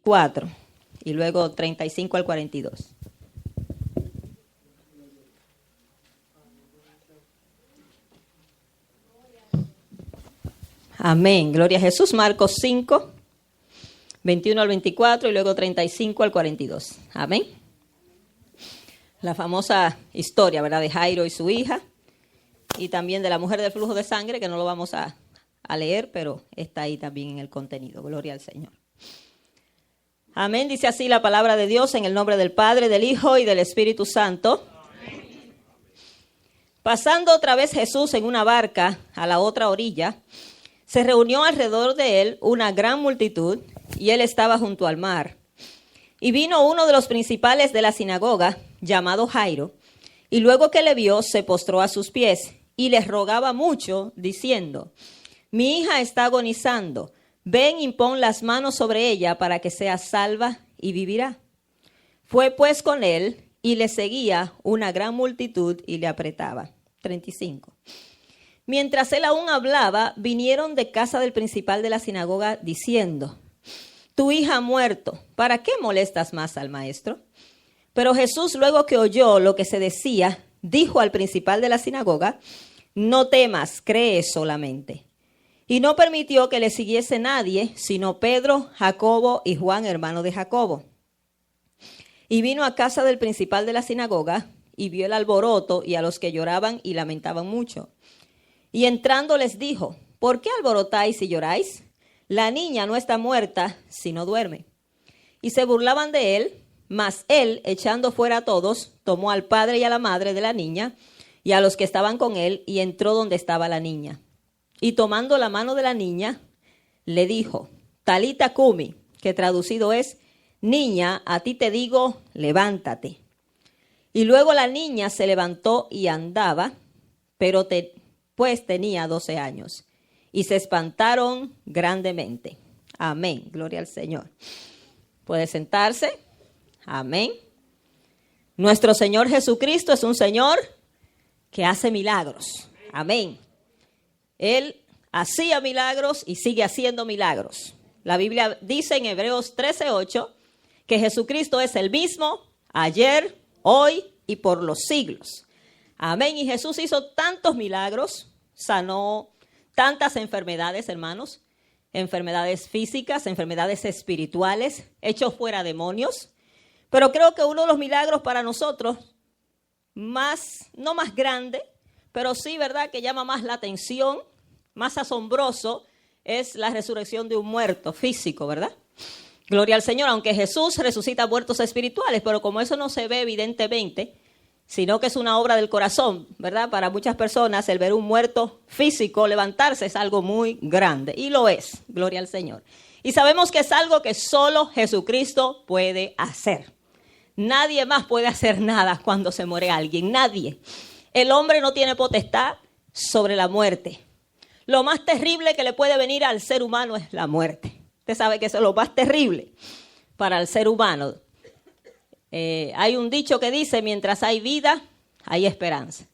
4 y luego 35 al 42. Amén. Gloria a Jesús. Marcos 5, 21 al 24 y luego 35 al 42. Amén. La famosa historia, ¿verdad?, de Jairo y su hija, y también de la mujer del flujo de sangre, que no lo vamos a leer, pero está ahí también en el contenido. Gloria al Señor. Amén. Dice así la palabra de Dios, en el nombre del Padre, del Hijo y del Espíritu Santo. Amén. Pasando otra vez Jesús en una barca a la otra orilla, se reunió alrededor de él una gran multitud, y él estaba junto al mar. Y vino uno de los principales de la sinagoga, llamado Jairo, y luego que le vio, se postró a sus pies, y les rogaba mucho, diciendo: mi hija está agonizando, ven y pon las manos sobre ella para que sea salva y vivirá. Fue pues con él, y le seguía una gran multitud, y le apretaba. 35. Mientras él aún hablaba, vinieron de casa del principal de la sinagoga diciendo: tu hija ha muerto, ¿para qué molestas más al maestro? Pero Jesús, luego que oyó lo que se decía, dijo al principal de la sinagoga: no temas, cree solamente. Y no permitió que le siguiese nadie, sino Pedro, Jacobo y Juan, hermano de Jacobo. Y vino a casa del principal de la sinagoga, y vio el alboroto y a los que lloraban y lamentaban mucho. Y entrando les dijo: ¿por qué alborotáis y lloráis? La niña no está muerta, sino duerme. Y se burlaban de él, mas él, echando fuera a todos, tomó al padre y a la madre de la niña y a los que estaban con él, y entró donde estaba la niña. Y tomando la mano de la niña, le dijo: Talita cumi, que traducido es: niña, a ti te digo, levántate. Y luego la niña se levantó y andaba, pero pues tenía 12 años. Y se espantaron grandemente. Amén. Gloria al Señor. Puede sentarse. Amén. Nuestro Señor Jesucristo es un Señor que hace milagros. Amén. Él hacía milagros y sigue haciendo milagros. La Biblia dice en Hebreos 13:8 que Jesucristo es el mismo ayer, hoy y por los siglos. Amén. Y Jesús hizo tantos milagros, sanó tantas enfermedades, hermanos, enfermedades físicas, enfermedades espirituales, echó fuera demonios. Pero creo que uno de los milagros para nosotros, no más grande, pero sí, ¿verdad?, que llama más la atención, más asombroso, es la resurrección de un muerto físico, ¿verdad? Gloria al Señor, aunque Jesús resucita muertos espirituales, pero como eso no se ve evidentemente, sino que es una obra del corazón, ¿verdad? Para muchas personas el ver un muerto físico levantarse es algo muy grande, y lo es, gloria al Señor. Y sabemos que es algo que solo Jesucristo puede hacer. Nadie más puede hacer nada cuando se muere alguien, nadie. El hombre no tiene potestad sobre la muerte. Lo más terrible que le puede venir al ser humano es la muerte. Usted sabe que eso es lo más terrible para el ser humano. Hay un dicho que dice: mientras hay vida, hay esperanza.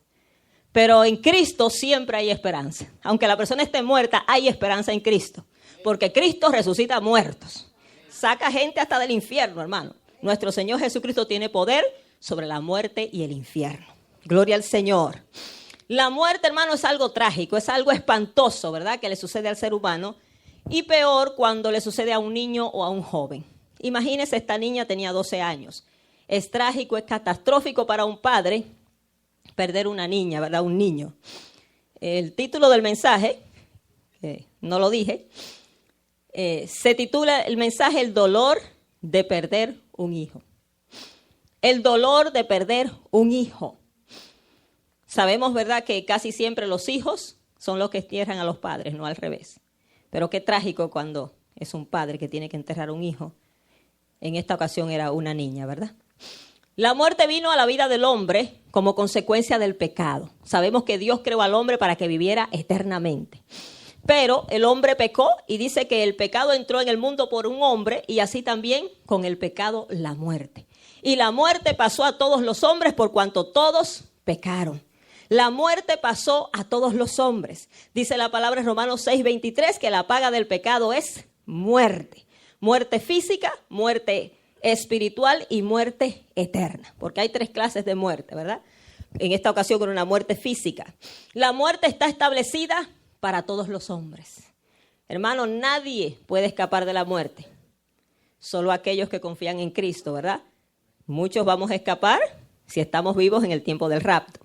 Pero en Cristo siempre hay esperanza. Aunque la persona esté muerta, hay esperanza en Cristo. Porque Cristo resucita muertos. Saca gente hasta del infierno, hermano. Nuestro Señor Jesucristo tiene poder sobre la muerte y el infierno. Gloria al Señor. La muerte, hermano, es algo trágico, es algo espantoso, ¿verdad?, que le sucede al ser humano. Y peor cuando le sucede a un niño o a un joven. Imagínese, esta niña tenía 12 años. Es trágico, es catastrófico para un padre perder una niña, ¿verdad?, un niño. El título del mensaje, no lo dije, se titula el mensaje: el dolor de perder un hijo. El dolor de perder un hijo. Sabemos, ¿verdad?, que casi siempre los hijos son los que entierran a los padres, no al revés. Pero qué trágico cuando es un padre que tiene que enterrar a un hijo. En esta ocasión era una niña, ¿verdad? La muerte vino a la vida del hombre como consecuencia del pecado. Sabemos que Dios creó al hombre para que viviera eternamente. Pero el hombre pecó, y dice que el pecado entró en el mundo por un hombre, y así también con el pecado la muerte. Y la muerte pasó a todos los hombres por cuanto todos pecaron. La muerte pasó a todos los hombres. Dice la palabra en Romanos 6:23 que la paga del pecado es muerte. Muerte física, muerte espiritual y muerte eterna. Porque hay 3 clases de muerte, ¿verdad? En esta ocasión con una muerte física. La muerte está establecida para todos los hombres. Hermano, nadie puede escapar de la muerte. Solo aquellos que confían en Cristo, ¿verdad? Muchos vamos a escapar si estamos vivos en el tiempo del rapto.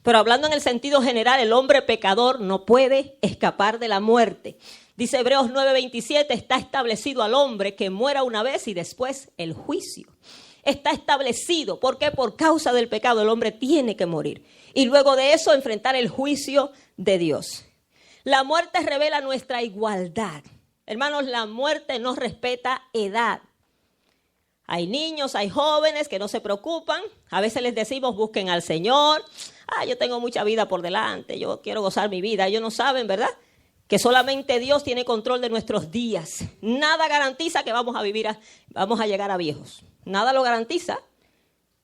Pero hablando en el sentido general, el hombre pecador no puede escapar de la muerte. Dice Hebreos 9:27, está establecido al hombre que muera una vez y después el juicio. Está establecido. ¿Por qué? Por causa del pecado el hombre tiene que morir. Y luego de eso enfrentar el juicio de Dios. La muerte revela nuestra igualdad. Hermanos, la muerte no respeta edad. Hay niños, hay jóvenes que no se preocupan. A veces les decimos, busquen al Señor. Yo tengo mucha vida por delante, yo quiero gozar mi vida. Ellos no saben, ¿verdad? Que solamente Dios tiene control de nuestros días. Nada garantiza que vamos a llegar a viejos. Nada lo garantiza.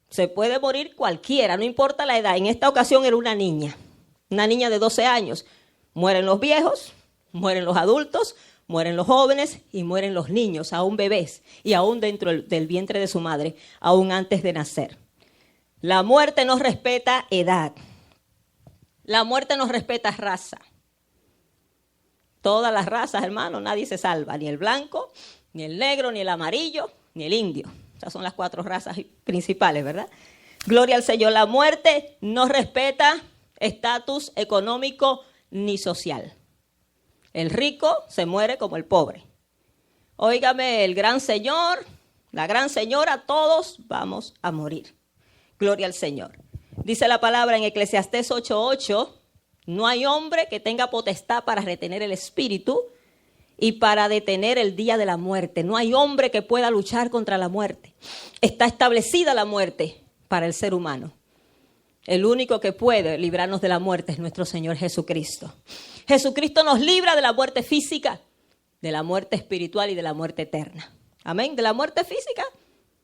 Se puede morir cualquiera, no importa la edad. En esta ocasión era una niña de 12 años. Mueren los viejos, mueren los adultos, mueren los jóvenes y mueren los niños, aún bebés y aún dentro del vientre de su madre, aún antes de nacer. La muerte no respeta edad. La muerte no respeta raza. Todas las razas, hermano, nadie se salva. Ni el blanco, ni el negro, ni el amarillo, ni el indio. Esas son las 4 razas principales, ¿verdad? Gloria al Señor. La muerte no respeta estatus económico ni social. El rico se muere como el pobre. Óigame, el gran Señor, la gran señora, todos vamos a morir. Gloria al Señor. Dice la palabra en Eclesiastés 8:8, no hay hombre que tenga potestad para retener el espíritu y para detener el día de la muerte. No hay hombre que pueda luchar contra la muerte. Está establecida la muerte para el ser humano. El único que puede librarnos de la muerte es nuestro Señor Jesucristo. Jesucristo nos libra de la muerte física, de la muerte espiritual y de la muerte eterna. Amén. De la muerte física,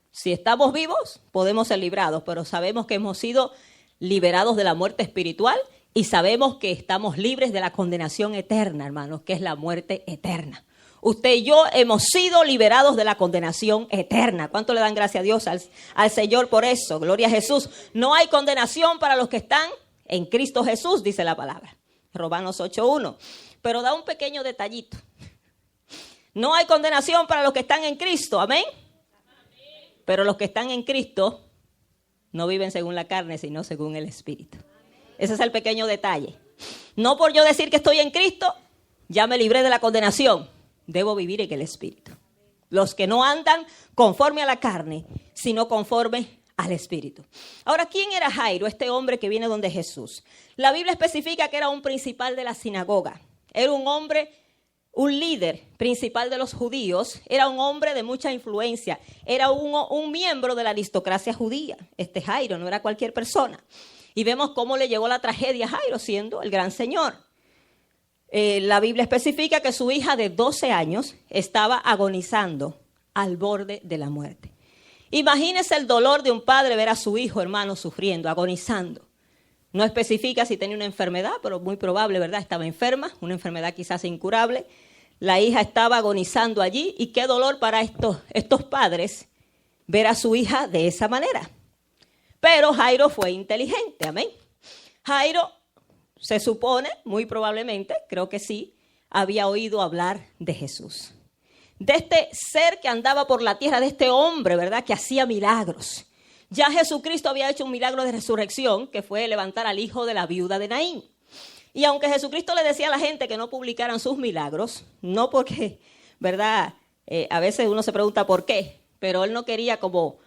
si estamos vivos, podemos ser librados, pero sabemos que hemos sido liberados de la muerte espiritual y sabemos que estamos libres de la condenación eterna, hermanos, que es la muerte eterna. Usted y yo hemos sido liberados de la condenación eterna. ¿Cuánto le dan gracias a Dios al Señor por eso? Gloria a Jesús. No hay condenación para los que están en Cristo Jesús, dice la palabra. Romanos 8:1. Pero da un pequeño detallito. No hay condenación para los que están en Cristo. Amén. Pero los que están en Cristo no viven según la carne, sino según el Espíritu. Ese es el pequeño detalle. No por yo decir que estoy en Cristo, ya me libré de la condenación. Debo vivir en el Espíritu. Los que no andan conforme a la carne, sino conforme al Espíritu. Ahora, ¿quién era Jairo, este hombre que viene donde Jesús? La Biblia especifica que era un principal de la sinagoga. Era un hombre, un líder principal de los judíos. Era un hombre de mucha influencia. Era un miembro de la aristocracia judía. Este Jairo no era cualquier persona. Y vemos cómo le llegó la tragedia a Jairo siendo el gran Señor. La Biblia especifica que su hija de 12 años estaba agonizando al borde de la muerte. Imagínese el dolor de un padre ver a su hijo, hermano, sufriendo, agonizando. No especifica si tenía una enfermedad, pero muy probable, ¿verdad? Estaba enferma, una enfermedad quizás incurable. La hija estaba agonizando allí y qué dolor para estos padres ver a su hija de esa manera. Pero Jairo fue inteligente, amén. Jairo se supone, muy probablemente, creo que sí, había oído hablar de Jesús. De este ser que andaba por la tierra, de este hombre, ¿verdad? Que hacía milagros. Ya Jesucristo había hecho un milagro de resurrección, que fue levantar al hijo de la viuda de Naín. Y aunque Jesucristo le decía a la gente que no publicaran sus milagros, no porque, ¿verdad? A veces uno se pregunta por qué, pero él no quería como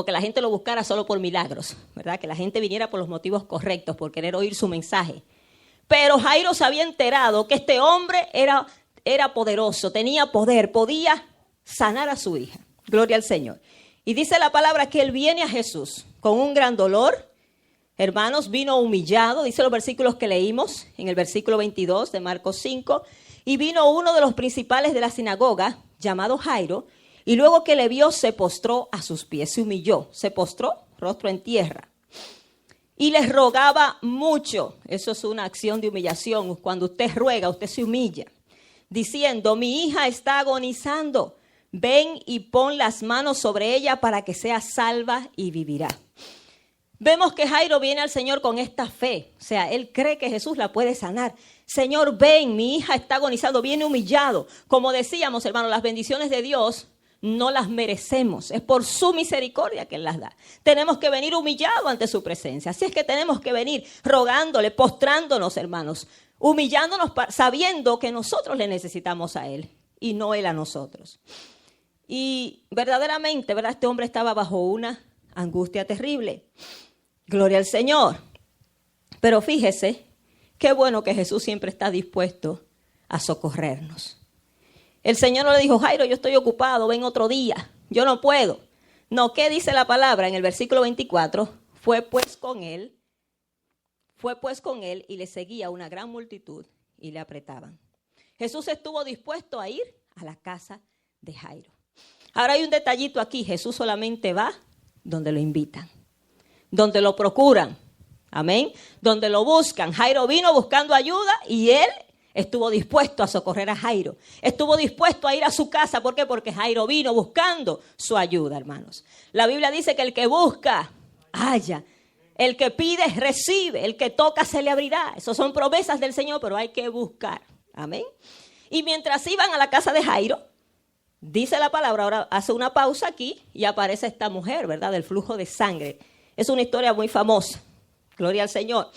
que la gente lo buscara solo por milagros, ¿verdad? Que la gente viniera por los motivos correctos, por querer oír su mensaje. Pero Jairo se había enterado que este hombre era poderoso, tenía poder, podía sanar a su hija. Gloria al Señor. Y dice la palabra que él viene a Jesús con un gran dolor. Hermanos, vino humillado, dice los versículos que leímos en el versículo 22 de Marcos 5. Y vino uno de los principales de la sinagoga, llamado Jairo, y luego que le vio, se postró a sus pies, se humilló, se postró, rostro en tierra. Y les rogaba mucho. Eso es una acción de humillación. Cuando usted ruega, usted se humilla. Diciendo, mi hija está agonizando. ven y pon las manos sobre ella para que sea salva y vivirá. Vemos que Jairo viene al Señor con esta fe, o sea, él cree que Jesús la puede sanar. Señor, ven, mi hija está agonizando, viene humillado. Como decíamos, hermanos, las bendiciones de Dios no las merecemos, es por su misericordia que Él las da. Tenemos que venir humillados ante su presencia, así es que tenemos que venir rogándole, postrándonos, hermanos, humillándonos, sabiendo que nosotros le necesitamos a Él y no Él a nosotros. Y verdaderamente, ¿verdad? Este hombre estaba bajo una angustia terrible. Gloria al Señor. Pero fíjese, qué bueno que Jesús siempre está dispuesto a socorrernos. El Señor no le dijo, Jairo, yo estoy ocupado, ven otro día, yo no puedo. No, ¿qué dice la palabra en el versículo 24? Fue pues con él y le seguía una gran multitud y le apretaban. Jesús estuvo dispuesto a ir a la casa de Jairo. Ahora hay un detallito aquí, Jesús solamente va donde lo invitan, donde lo procuran, amén, donde lo buscan. Jairo vino buscando ayuda y él estuvo dispuesto a socorrer a Jairo. Estuvo dispuesto a ir a su casa. ¿Por qué? Porque Jairo vino buscando su ayuda, hermanos. La Biblia dice que el que busca, halla. El que pide, recibe. El que toca, se le abrirá. Esas son promesas del Señor, pero hay que buscar. Amén. Y mientras iban a la casa de Jairo, dice la palabra, ahora hace una pausa aquí y aparece esta mujer, ¿verdad? Del flujo de sangre. Es una historia muy famosa. Gloria al Señor.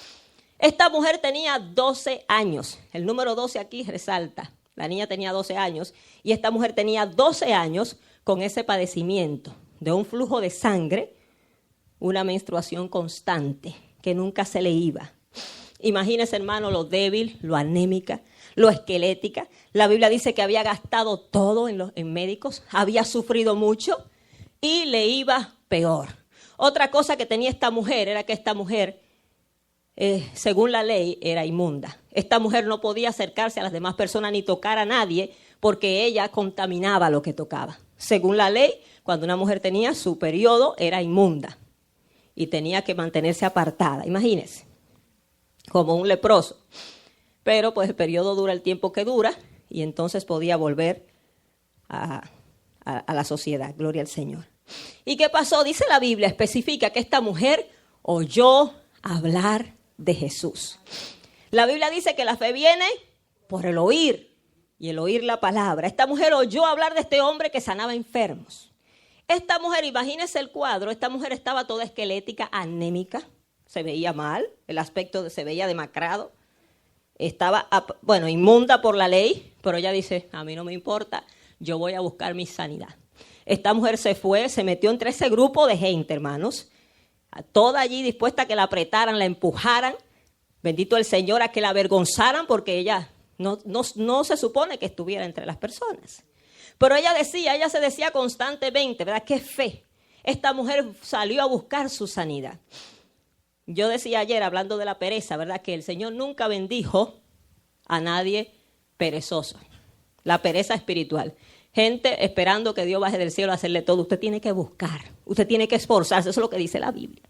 Esta mujer tenía 12 años. El número 12 aquí resalta. La niña tenía 12 años y esta mujer tenía 12 años con ese padecimiento de un flujo de sangre, una menstruación constante que nunca se le iba. Imagínese, hermano, lo débil, lo anémica, lo esquelética. La Biblia dice que había gastado todo en médicos, había sufrido mucho y le iba peor. Otra cosa que tenía esta mujer era que esta mujer, según la ley, era inmunda. Esta mujer no podía acercarse a las demás personas ni tocar a nadie porque ella contaminaba lo que tocaba. Según la ley, cuando una mujer tenía su periodo, era inmunda y tenía que mantenerse apartada. Imagínense, como un leproso. Pero pues el periodo dura el tiempo que dura y entonces podía volver a la sociedad. Gloria al Señor. ¿Y qué pasó? Dice la Biblia, especifica que esta mujer oyó hablar de Jesús. La Biblia dice que la fe viene por el oír y el oír la palabra. Esta mujer oyó hablar de este hombre que sanaba enfermos. Esta mujer, imagínense el cuadro, esta mujer estaba toda esquelética, anémica, se veía mal, el aspecto se veía demacrado, estaba, inmunda por la ley, pero ella dice, a mí no me importa, yo voy a buscar mi sanidad. Esta mujer se fue, se metió entre ese grupo de gente, hermanos, toda allí dispuesta a que la apretaran, la empujaran, bendito el Señor, a que la avergonzaran porque ella no se supone que estuviera entre las personas. Pero ella se decía constantemente, ¿verdad? ¡Qué fe! Esta mujer salió a buscar su sanidad. Yo decía ayer, hablando de la pereza, ¿verdad? Que el Señor nunca bendijo a nadie perezoso. La pereza espiritual. Gente esperando que Dios baje del cielo a hacerle todo. Usted tiene que buscar, usted tiene que esforzarse, eso es lo que dice la Biblia.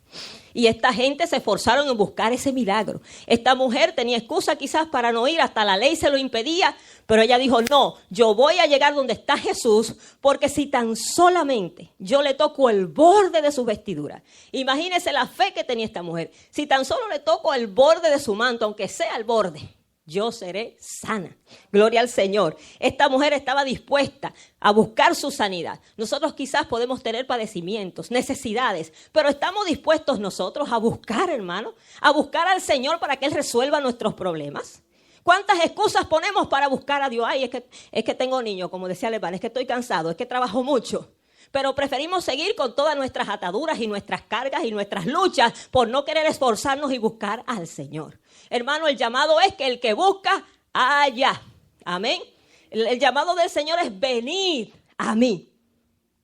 Y esta gente se esforzaron en buscar ese milagro. Esta mujer tenía excusa quizás para no ir, hasta la ley se lo impedía, pero ella dijo, no, yo voy a llegar donde está Jesús, porque si tan solamente yo le toco el borde de su vestidura. Imagínese la fe que tenía esta mujer. Si tan solo le toco el borde de su manto, aunque sea el borde, yo seré sana. Gloria al Señor. Esta mujer estaba dispuesta a buscar su sanidad. Nosotros quizás podemos tener padecimientos, necesidades, pero estamos dispuestos nosotros a buscar, hermano, a buscar al Señor para que Él resuelva nuestros problemas. ¿Cuántas excusas ponemos para buscar a Dios? Ay, es que tengo niños, como decía Levan, es que estoy cansado, es que trabajo mucho. Pero preferimos seguir con todas nuestras ataduras y nuestras cargas y nuestras luchas por no querer esforzarnos y buscar al Señor. Hermano, el llamado es que el que busca, halla. Amén. El llamado del Señor es venir a mí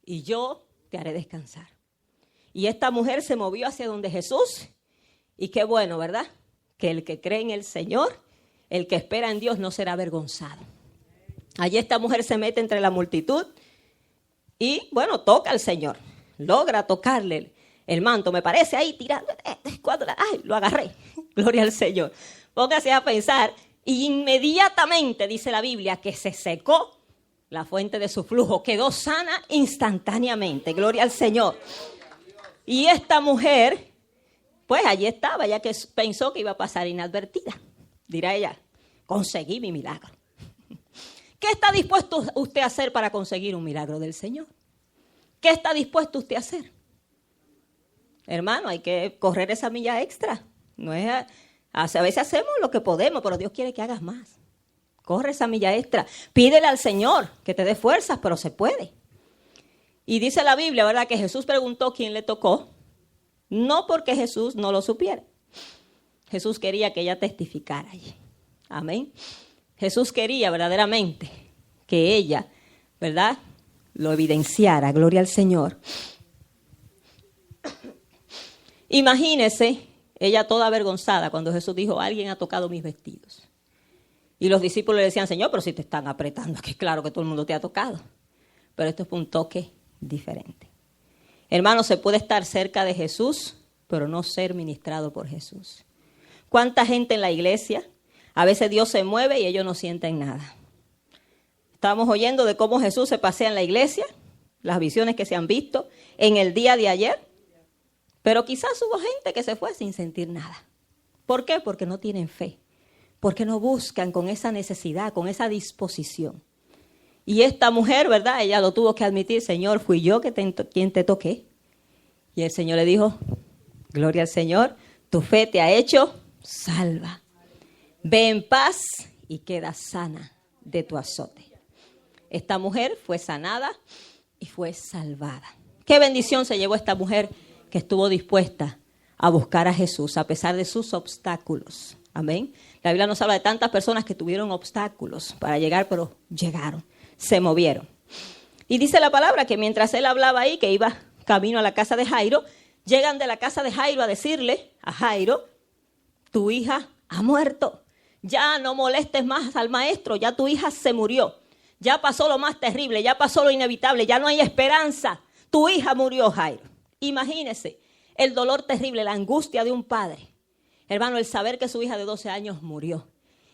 y yo te haré descansar. Y esta mujer se movió hacia donde Jesús. Y qué bueno, ¿verdad? Que el que cree en el Señor, el que espera en Dios no será avergonzado. Allí esta mujer se mete entre la multitud. Y, toca al Señor, logra tocarle el manto, me parece ahí tirando, lo agarré, gloria al Señor. Póngase a pensar, y inmediatamente dice la Biblia que se secó la fuente de su flujo, quedó sana instantáneamente. Gloria al Señor. Y esta mujer, pues allí estaba, ya que pensó que iba a pasar inadvertida. Dirá ella, conseguí mi milagro. ¿Qué está dispuesto usted a hacer para conseguir un milagro del Señor? ¿Qué está dispuesto usted a hacer? Hermano, hay que correr esa milla extra. No es, a veces hacemos lo que podemos, pero Dios quiere que hagas más. Corre esa milla extra. Pídele al Señor que te dé fuerzas, pero se puede. Y dice la Biblia, ¿verdad?, que Jesús preguntó quién le tocó. No porque Jesús no lo supiera. Jesús quería que ella testificara allí. Amén. Jesús quería verdaderamente que ella, ¿verdad?, lo evidenciara. Gloria al Señor. Imagínese, ella toda avergonzada cuando Jesús dijo, alguien ha tocado mis vestidos. Y los discípulos le decían, Señor, pero si te están apretando, que claro que todo el mundo te ha tocado. Pero esto fue un toque diferente. Hermano, se puede estar cerca de Jesús, pero no ser ministrado por Jesús. ¿Cuánta gente en la iglesia? A veces Dios se mueve y ellos no sienten nada. Estábamos oyendo de cómo Jesús se pasea en la iglesia, las visiones que se han visto en el día de ayer. Pero quizás hubo gente que se fue sin sentir nada. ¿Por qué? Porque no tienen fe. Porque no buscan con esa necesidad, con esa disposición. Y esta mujer, ¿verdad?, ella lo tuvo que admitir, Señor, fui yo quien te toqué. Y el Señor le dijo, gloria al Señor, tu fe te ha hecho salva. Ve en paz y queda sana de tu azote. Esta mujer fue sanada y fue salvada. Qué bendición se llevó esta mujer que estuvo dispuesta a buscar a Jesús a pesar de sus obstáculos. Amén. La Biblia nos habla de tantas personas que tuvieron obstáculos para llegar, pero llegaron, se movieron. Y dice la palabra que mientras él hablaba ahí, que iba camino a la casa de Jairo, llegan de la casa de Jairo a decirle a Jairo, tu hija ha muerto. Ya no molestes más al maestro, ya tu hija se murió. Ya pasó lo más terrible, ya pasó lo inevitable, ya no hay esperanza. Tu hija murió, Jairo. Imagínese el dolor terrible, la angustia de un padre. Hermano, el saber que su hija de 12 años murió.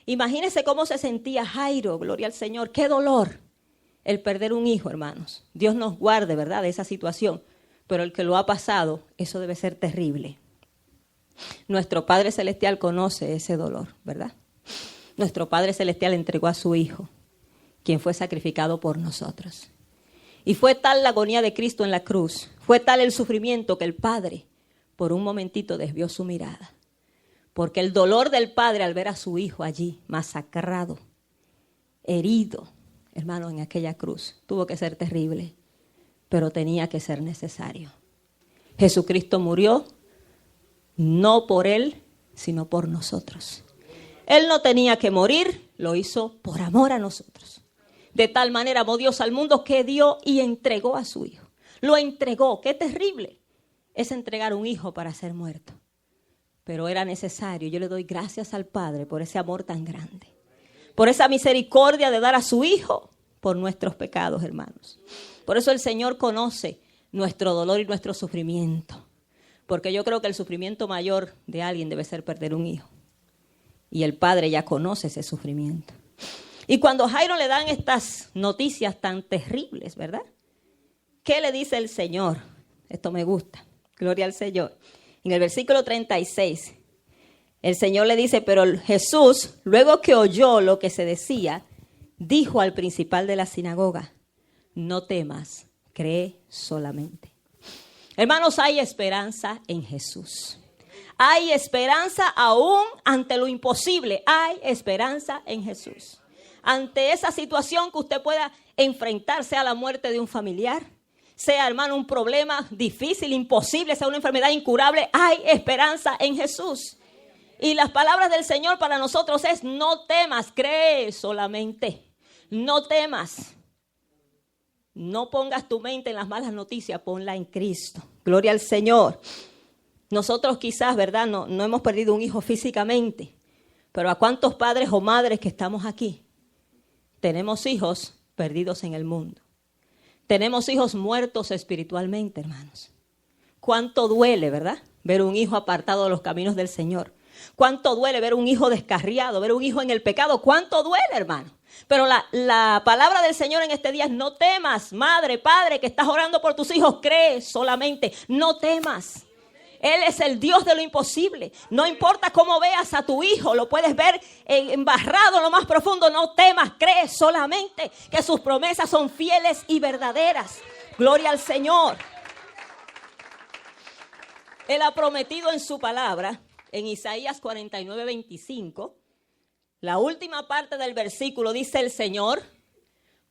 Imagínese cómo se sentía Jairo, gloria al Señor. Qué dolor el perder un hijo, hermanos. Dios nos guarde, ¿verdad?, de esa situación. Pero el que lo ha pasado, eso debe ser terrible. Nuestro Padre Celestial conoce ese dolor, ¿verdad? Nuestro Padre Celestial entregó a su Hijo, quien fue sacrificado por nosotros. Y fue tal la agonía de Cristo en la cruz, fue tal el sufrimiento que el Padre por un momentito desvió su mirada. Porque el dolor del Padre al ver a su Hijo allí masacrado, herido, hermano, en aquella cruz, tuvo que ser terrible, pero tenía que ser necesario. Jesucristo murió no por Él, sino por nosotros. Él no tenía que morir, lo hizo por amor a nosotros. De tal manera amó Dios al mundo que dio y entregó a su Hijo. Lo entregó. Qué terrible es entregar un hijo para ser muerto. Pero era necesario. Yo le doy gracias al Padre por ese amor tan grande. Por esa misericordia de dar a su Hijo por nuestros pecados, hermanos. Por eso el Señor conoce nuestro dolor y nuestro sufrimiento. Porque yo creo que el sufrimiento mayor de alguien debe ser perder un hijo. Y el Padre ya conoce ese sufrimiento. Y cuando a Jairo le dan estas noticias tan terribles, ¿verdad? ¿Qué le dice el Señor? Esto me gusta. Gloria al Señor. En el versículo 36, el Señor le dice, pero Jesús, luego que oyó lo que se decía, dijo al principal de la sinagoga, no temas, cree solamente. Hermanos, hay esperanza en Jesús. Hay esperanza aún ante lo imposible. Hay esperanza en Jesús. Ante esa situación que usted pueda enfrentar, sea la muerte de un familiar, sea, hermano, un problema difícil, imposible, sea una enfermedad incurable, hay esperanza en Jesús. Y las palabras del Señor para nosotros es, no temas, cree solamente. No temas. No pongas tu mente en las malas noticias, ponla en Cristo. Gloria al Señor. Nosotros quizás, ¿verdad? No hemos perdido un hijo físicamente, pero ¿a cuántos padres o madres que estamos aquí? Tenemos hijos perdidos en el mundo. Tenemos hijos muertos espiritualmente, hermanos. ¿Cuánto duele, verdad? Ver un hijo apartado de los caminos del Señor. ¿Cuánto duele ver un hijo descarriado, ver un hijo en el pecado? ¿Cuánto duele, hermano? Pero la palabra del Señor en este día es: no temas, madre, padre, que estás orando por tus hijos, cree solamente, no temas. Él es el Dios de lo imposible. No importa cómo veas a tu hijo, lo puedes ver embarrado en lo más profundo, no temas, cree solamente que sus promesas son fieles y verdaderas. Gloria al Señor. Él ha prometido en su palabra, en Isaías 49:25, la última parte del versículo, dice el Señor: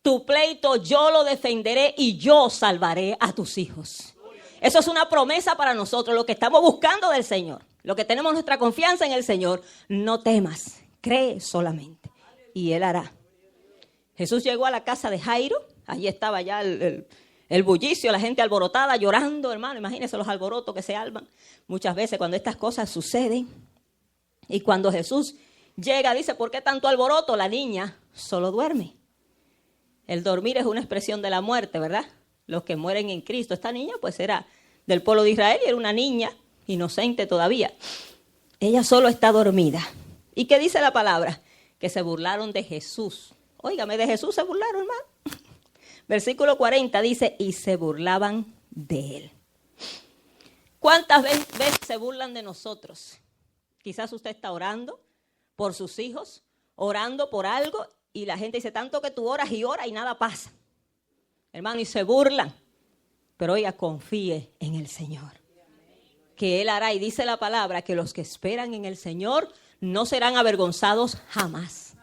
tu pleito yo lo defenderé y yo salvaré a tus hijos. Eso es una promesa para nosotros, lo que estamos buscando del Señor, lo que tenemos nuestra confianza en el Señor. No temas, cree solamente y Él hará. Jesús llegó a la casa de Jairo, allí estaba ya el bullicio, la gente alborotada, llorando, hermano. Imagínense los alborotos que se arman muchas veces cuando estas cosas suceden. Y cuando Jesús llega, dice: ¿por qué tanto alboroto? La niña solo duerme. El dormir es una expresión de la muerte, ¿verdad? Los que mueren en Cristo. Esta niña pues era del pueblo de Israel y era una niña inocente todavía. Ella solo está dormida. ¿Y qué dice la palabra? Que se burlaron de Jesús. Óigame, de Jesús se burlaron, hermano. Versículo 40 dice: y se burlaban de él. ¿Cuántas veces se burlan de nosotros? Quizás usted está orando por sus hijos, orando por algo, y la gente dice: tanto que tú oras y oras y nada pasa. Hermano, y se burlan. Pero oiga, confíe en el Señor, que Él hará. Y dice la palabra que los que esperan en el Señor no serán avergonzados jamás.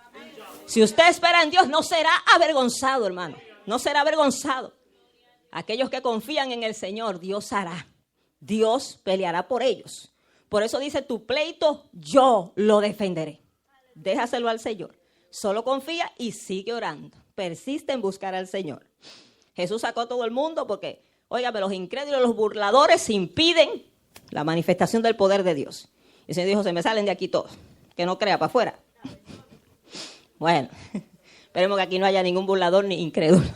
Si usted espera en Dios, no será avergonzado, hermano. No será avergonzado. Aquellos que confían en el Señor, Dios hará. Dios peleará por ellos. Por eso dice: tu pleito yo lo defenderé. Déjaselo al Señor. Solo confía y sigue orando. Persiste en buscar al Señor. Jesús sacó a todo el mundo porque, óigame, los incrédulos, los burladores impiden la manifestación del poder de Dios. Y el Señor dijo: se me salen de aquí todos, que no crea, para afuera. Bueno, esperemos que aquí no haya ningún burlador ni incrédulo,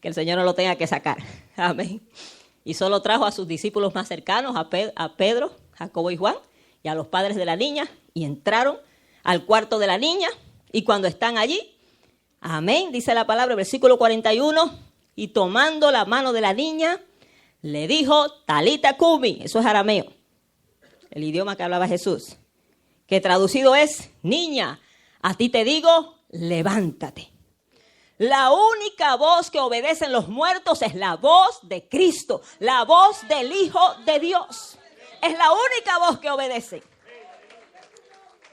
que el Señor no lo tenga que sacar. Amén. Y solo trajo a sus discípulos más cercanos, a Pedro, Jacobo y Juan, y a los padres de la niña, y entraron al cuarto de la niña, y cuando están allí, amén, dice la palabra, versículo 41, y tomando la mano de la niña, le dijo: Talita cumi. Eso es arameo, el idioma que hablaba Jesús, que traducido es: niña, a ti te digo, levántate. La única voz que obedecen los muertos es la voz de Cristo, la voz del Hijo de Dios. Es la única voz que obedece.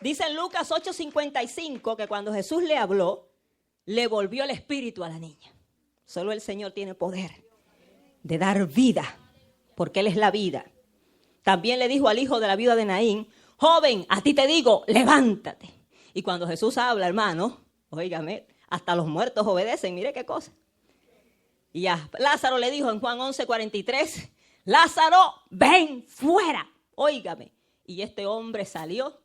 Dice en Lucas 8:55 que cuando Jesús le habló, le volvió el espíritu a la niña. Solo el Señor tiene poder de dar vida, porque Él es la vida. También le dijo al hijo de la viuda de Naín: joven, a ti te digo, levántate. Y cuando Jesús habla, hermano, óigame, hasta los muertos obedecen, mire qué cosa. Y a Lázaro le dijo en Juan 11:43, Lázaro, ven fuera, óigame. Y este hombre salió,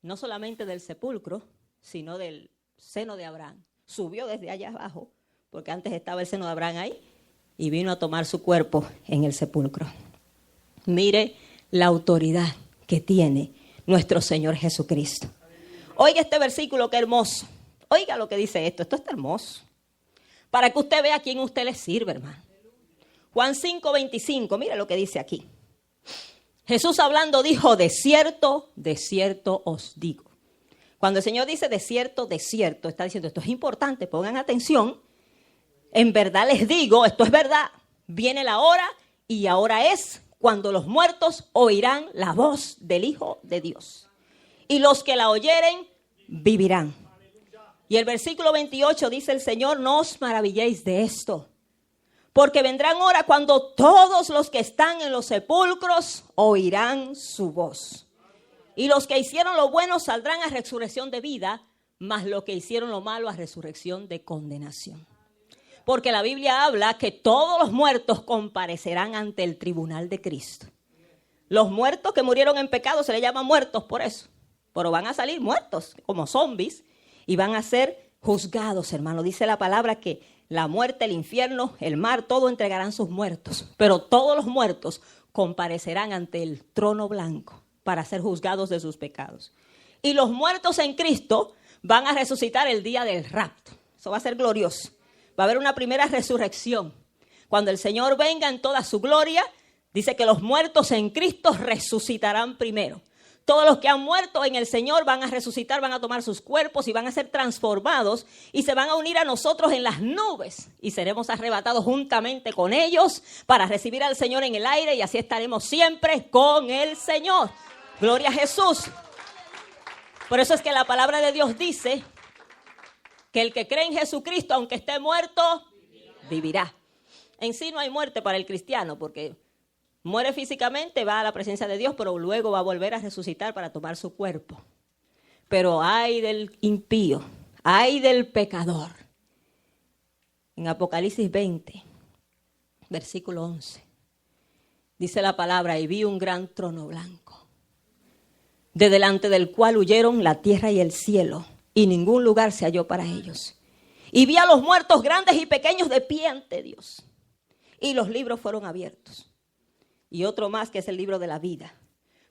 no solamente del sepulcro, sino del seno de Abraham. Subió desde allá abajo, porque antes estaba el seno de Abraham ahí, y vino a tomar su cuerpo en el sepulcro. Mire la autoridad que tiene nuestro Señor Jesucristo. Oiga este versículo, qué hermoso. Oiga lo que dice esto está hermoso. Para que usted vea a quién usted le sirve, hermano. Juan 5:25, mire lo que dice aquí. Jesús hablando dijo: de cierto os digo. Cuando el Señor dice de cierto, está diciendo: esto es importante, pongan atención. En verdad les digo, esto es verdad. Viene la hora y ahora es cuando los muertos oirán la voz del Hijo de Dios. Y los que la oyeren vivirán. Y el versículo 28 dice el Señor: no os maravilléis de esto, porque vendrán horas cuando todos los que están en los sepulcros oirán su voz. Y los que hicieron lo bueno saldrán a resurrección de vida, mas los que hicieron lo malo a resurrección de condenación. Porque la Biblia habla que todos los muertos comparecerán ante el tribunal de Cristo. Los muertos que murieron en pecado se les llaman muertos por eso. Pero van a salir muertos como zombies y van a ser juzgados, hermano. Dice la palabra que la muerte, el infierno, el mar, todo entregarán sus muertos. Pero todos los muertos comparecerán ante el trono blanco para ser juzgados de sus pecados. Y los muertos en Cristo van a resucitar el día del rapto. Eso va a ser glorioso. Va a haber una primera resurrección. Cuando el Señor venga en toda su gloria, dice que los muertos en Cristo resucitarán primero. Todos los que han muerto en el Señor van a resucitar, van a tomar sus cuerpos y van a ser transformados y se van a unir a nosotros en las nubes y seremos arrebatados juntamente con ellos para recibir al Señor en el aire y así estaremos siempre con el Señor. Gloria a Jesús. Por eso es que la palabra de Dios dice que el que cree en Jesucristo, aunque esté muerto, vivirá. En sí no hay muerte para el cristiano porque muere físicamente, va a la presencia de Dios, pero luego va a volver a resucitar para tomar su cuerpo. Pero ay del impío, ay del pecador. En Apocalipsis 20, versículo 11, dice la palabra, y vi un gran trono blanco, de delante del cual huyeron la tierra y el cielo, y ningún lugar se halló para ellos. Y vi a los muertos grandes y pequeños de pie ante Dios, y los libros fueron abiertos. Y otro más que es el libro de la vida.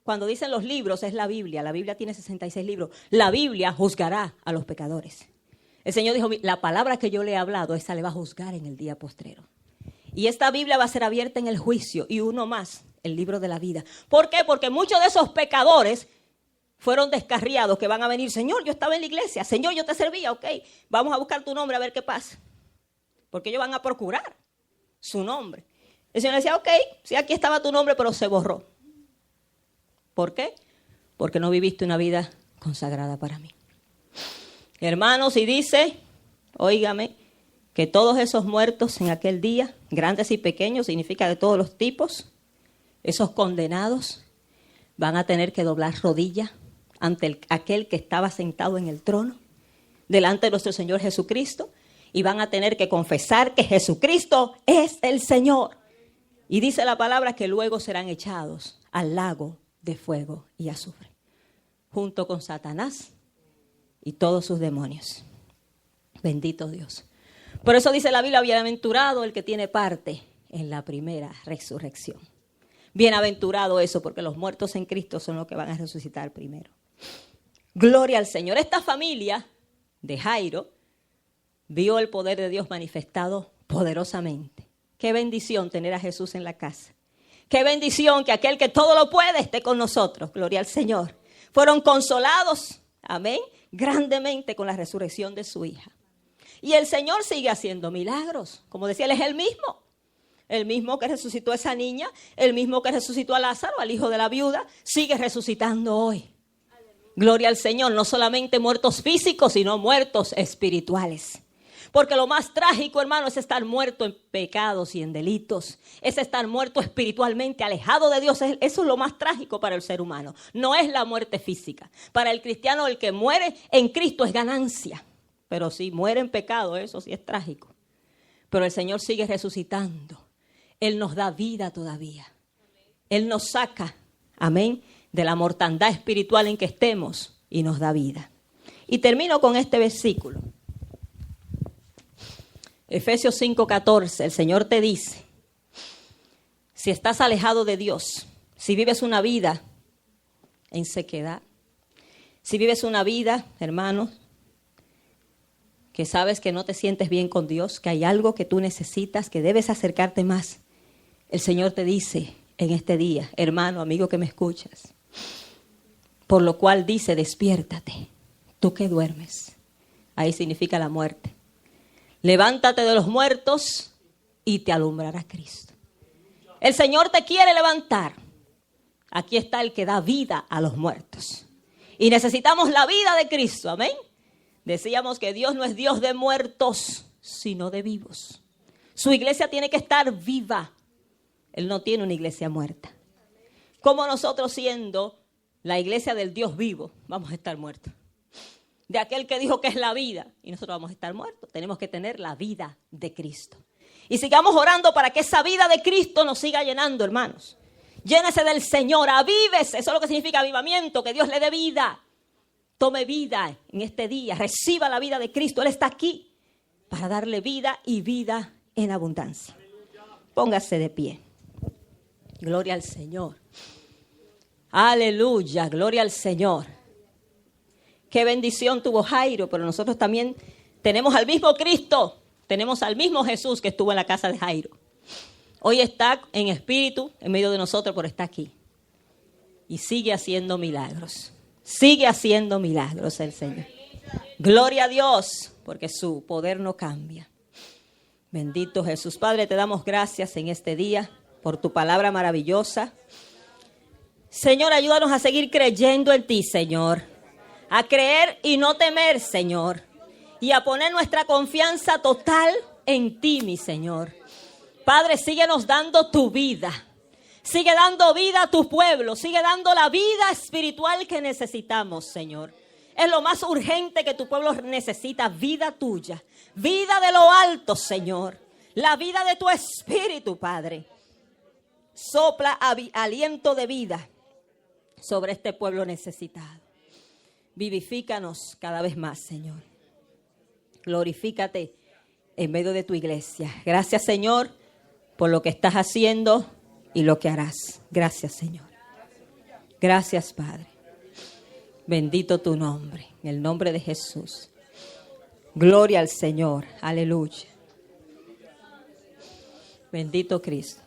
Cuando dicen los libros es la Biblia. La Biblia tiene 66 libros. La Biblia juzgará a los pecadores. El Señor dijo, la palabra que yo le he hablado, esa le va a juzgar en el día postrero. Y esta Biblia va a ser abierta en el juicio. Y uno más, el libro de la vida. ¿Por qué? Porque muchos de esos pecadores fueron descarriados que van a venir. Señor, yo estaba en la iglesia. Señor, yo te servía. Ok, vamos a buscar tu nombre a ver qué pasa. Porque ellos van a procurar su nombre. El Señor decía, ok, sí, aquí estaba tu nombre, pero se borró. ¿Por qué? Porque no viviste una vida consagrada para mí. Hermanos, y dice, óigame, que todos esos muertos en aquel día, grandes y pequeños, significa de todos los tipos, esos condenados van a tener que doblar rodilla ante aquel que estaba sentado en el trono, delante de nuestro Señor Jesucristo, y van a tener que confesar que Jesucristo es el Señor. Y dice la palabra que luego serán echados al lago de fuego y azufre, junto con Satanás y todos sus demonios. Bendito Dios. Por eso dice la Biblia, bienaventurado el que tiene parte en la primera resurrección. Bienaventurado eso, porque los muertos en Cristo son los que van a resucitar primero. Gloria al Señor. Esta familia de Jairo vio el poder de Dios manifestado poderosamente. Qué bendición tener a Jesús en la casa. Qué bendición que aquel que todo lo puede esté con nosotros. Gloria al Señor. Fueron consolados, amén, grandemente con la resurrección de su hija. Y el Señor sigue haciendo milagros. Como decía, Él es el mismo. El mismo que resucitó a esa niña, el mismo que resucitó a Lázaro, al hijo de la viuda, sigue resucitando hoy. Gloria al Señor. No solamente muertos físicos, sino muertos espirituales. Porque lo más trágico, hermano, es estar muerto en pecados y en delitos. Es estar muerto espiritualmente, alejado de Dios. Eso es lo más trágico para el ser humano. No es la muerte física. Para el cristiano, el que muere en Cristo es ganancia. Pero si muere en pecado, eso sí es trágico. Pero el Señor sigue resucitando. Él nos da vida todavía. Él nos saca, amén, de la mortandad espiritual en que estemos y nos da vida. Y termino con este versículo. Efesios 5:14, el Señor te dice, si estás alejado de Dios, si vives una vida en sequedad, si vives una vida, hermanos, que sabes que no te sientes bien con Dios, que hay algo que tú necesitas, que debes acercarte más, el Señor te dice en este día, hermano, amigo que me escuchas, por lo cual dice, despiértate, tú que duermes. Ahí significa la muerte. Levántate de los muertos y te alumbrará Cristo. El Señor te quiere levantar. Aquí está el que da vida a los muertos. Y necesitamos la vida de Cristo, amén. Decíamos que Dios no es Dios de muertos, sino de vivos. Su iglesia tiene que estar viva. Él no tiene una iglesia muerta. Como nosotros, siendo la iglesia del Dios vivo, vamos a estar muertos? De aquel que dijo que es la vida, y nosotros vamos a estar muertos. Tenemos que tener la vida de Cristo. Y sigamos orando para que esa vida de Cristo nos siga llenando, hermanos. Llénese del Señor, avívese. Eso es lo que significa avivamiento, que Dios le dé vida. Tome vida en este día, reciba la vida de Cristo. Él está aquí para darle vida y vida en abundancia. Póngase de pie. Gloria al Señor. Aleluya, gloria al Señor. Qué bendición tuvo Jairo, pero nosotros también tenemos al mismo Cristo, tenemos al mismo Jesús que estuvo en la casa de Jairo. Hoy está en espíritu en medio de nosotros, pero está aquí. Y sigue haciendo milagros. Sigue haciendo milagros el Señor. Gloria a Dios, porque su poder no cambia. Bendito Jesús. Padre, te damos gracias en este día por tu palabra maravillosa. Señor, ayúdanos a seguir creyendo en ti, Señor. A creer y no temer, Señor. Y a poner nuestra confianza total en ti, mi Señor. Padre, síguenos dando tu vida. Sigue dando vida a tu pueblo. Sigue dando la vida espiritual que necesitamos, Señor. Es lo más urgente que tu pueblo necesita. Vida tuya. Vida de lo alto, Señor. La vida de tu espíritu, Padre. Sopla aliento de vida sobre este pueblo necesitado. Vivifícanos cada vez más, Señor. Glorifícate en medio de tu iglesia. Gracias, Señor, por lo que estás haciendo y lo que harás. Gracias, Señor. Gracias, Padre. Bendito tu nombre, en el nombre de Jesús. Gloria al Señor. Aleluya. Bendito Cristo.